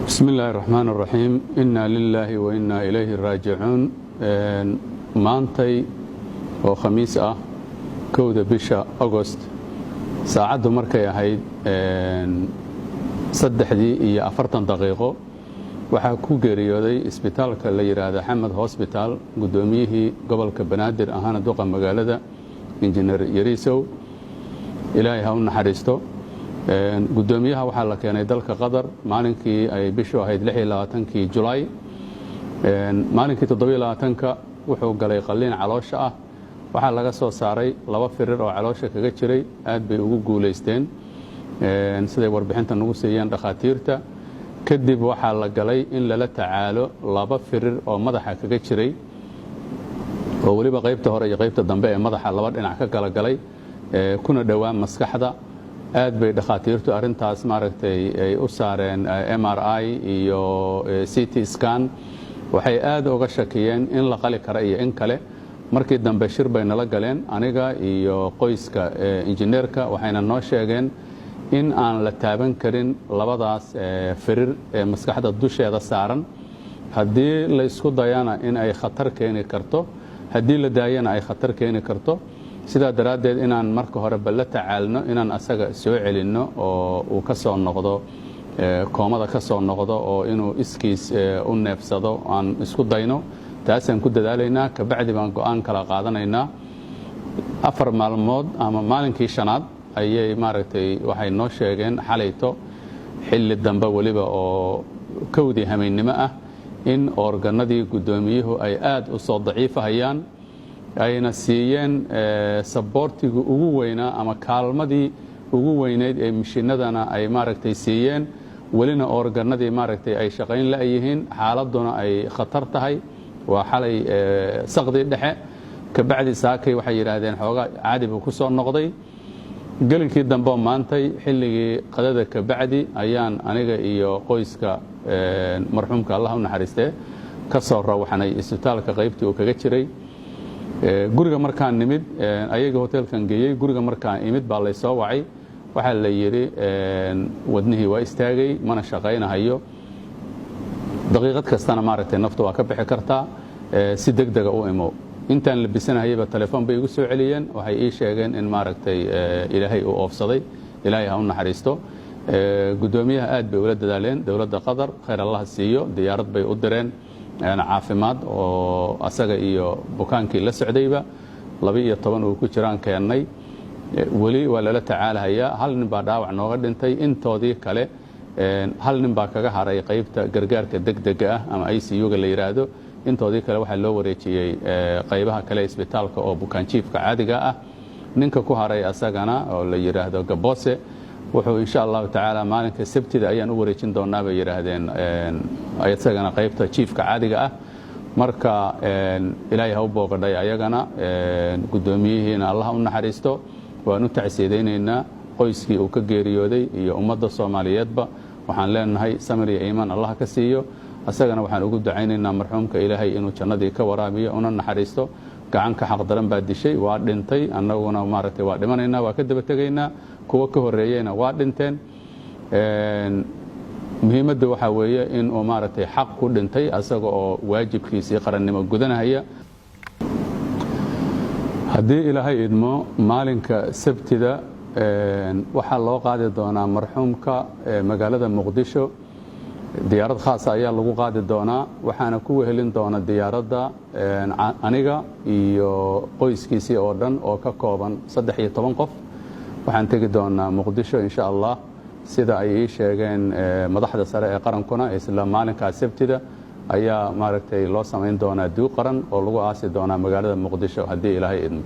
بسم الله الرحمن الرحيم إنا لله وإنا إليه راجعون maantay oo khamiis ah 1 bisha August saacadu markay ahayd 3:40 daqiiqo waxaa ku geeriyooday isbitaalka la yiraahdo Xamed Hospital gudoomiyihii gobolka Banaadir ahaana duqa magaalada injineer Yarisow Ilaahay ha u naxariisto gudoomiyaha waxaa la keenay dalka Qatar maalinkii ay bishu ahayd 26 July maalinkii 27ka wuxuu galay qalliin caloosha ah waxaa laga soo saaray 2 firir oo caloosha kaga jiray aad bay ugu guuleysteen siday warbixinta nagu siiyeen dhakhaatiirta kadib waxaa la galay in lala tacaalo 2 firir oo madaxa kaga jiray oo waliba qaybta hore iyo qaybta dambe ee madaxa laba dhinac ka kala galay kuna dhawaan maskaxda aad bay dhakhaatiirtu arintaas maaragtay ay u saareen MRI iyo CT scan waxay aad uga shakiyeen in la qali karo iyo in kale markii dambe shir bay nala galeen aniga iyo qoyska injineerka waxayna noo sheegeen in aan la taaban karin labadaas firir ee maskaxda dusheeda saaran haddii la isku dayana in ay khatar keeni karto haddii la daayana ay khatar keeni karto sidaa daraaddeed inaan marka hore balla tacaalno inaan asaga soo celinno oo uu ka soo noqdo koomada ka soo noqdo oo inuu iskiis u neefsado aan isku dayno taasaan ku dadaalaynaa ka bacdi baan go'aan kala qaadanaynaa 4 maalmood ama maalinkii shanaad ayay maaragtay waxay noo sheegeen xalayto xilli dambe waliba oo kowdii hameennimo ah in organadii gudoomiyuhu ay aad u soo daciifahayaan ayna siiyeen saboortiga ugu weynaa ama kaalmadii ugu weyneyd ee mishiinadana ay maaragtay siiyeen walina organadii maaragtay ay shaqayn la yihiin xaaladuna ay khatar tahay waa xalay saqdi dhexe ka bacdi saakay waxay yiraahdeen xoogaa caadi buu ku soo noqday galinkii dambe maantay xilligii qadada ka bacdi ayaan aniga iyo qoyska marxuumka Allah u naxariistee ka soo rawaxnay isbitaalka qaybtii uu kaga jiray guriga markaan nimid ayaga hotelkan geeyay guriga markaan imid baa lay soo wacay waxaa la yiri wadnihii waa istaagay mana shaqaynayo daqiiqad kastana maaragtay naftu waa ka bixi kartaa si degdeg ah u imo intaan la bisanayba telefoon bay igu soo celiyeen waxay ii sheegeen in maaragtay ilaahay uu oofsaday ilaahay ha u naxariisto gudoomiyaha aad bay ula dadaaleen dawladda Qatar khayr Allah siiyo diyaarad bay u direen caafimaad oo asaga iyo bukaankii la socdayba 12 uu ku jiraan keenay wali waa la tacaalayaa hal nin baa dhaawac nooga dhintay intoodii kale hal nin baa kaga haray qaybta gargaarka degdega ah ama ICU-ga la yiraahdo intoodii kale waxa loo wareejiyay qaybaha kale isbitaalka oo bukaan jiifka caadiga ah ninka ku haray asagana oo la yiraahdo Gabose wuxuu insha Allah taala maalinka sabtida ayaan u wareejin doonaa bay yiraahdeen ayadana qaybta jiifka caadiga ah marka ilaahay ha u booqday ayagana gudoomiyihiina Allah u naxariisto waan u tacsiideynaa qoyskii uu ka geeriyooday iyo ummadda Soomaaliyeedba waxaan leenahay samir iyo iimaan Allah ka siiyo asagana waxaan ugu ducaynaynaa marxuumka ilaahay inuu jannadii ka waraabiyo una naxariisto gacan ka xaq daran baa dishay waa dhintay annaguna maaragtay waa dhimanaynaa waa ka daba tagaynaa kuwa ka horeeyayna waa dhinteen muhiimadda waxa weeye in uu maaragtay xaq ku dhintay asaga oo waajibkiisii qarannimo gudanaya haddii ilaahay idmo maalinka sabtida waxaa loo qaadi doonaa marxuumka magaalada Muqdisho diyaarad khaas ayaa lagu qaadi doonaa waxaana ku wehelin doona diyaaradda aniga iyo qoyskiisii oo dhan oo ka kooban 13 qof waxaan tagi doonaa Muqdisho insha Allah sida ay ii sheegeen madaxda sare ee qarankuna isla maalinka sabtida ayaa maaragtay loo sameyn doonaa duuq qaran oo lagu aasi doonaa magaalada Muqdisho haddii ilaahay idmo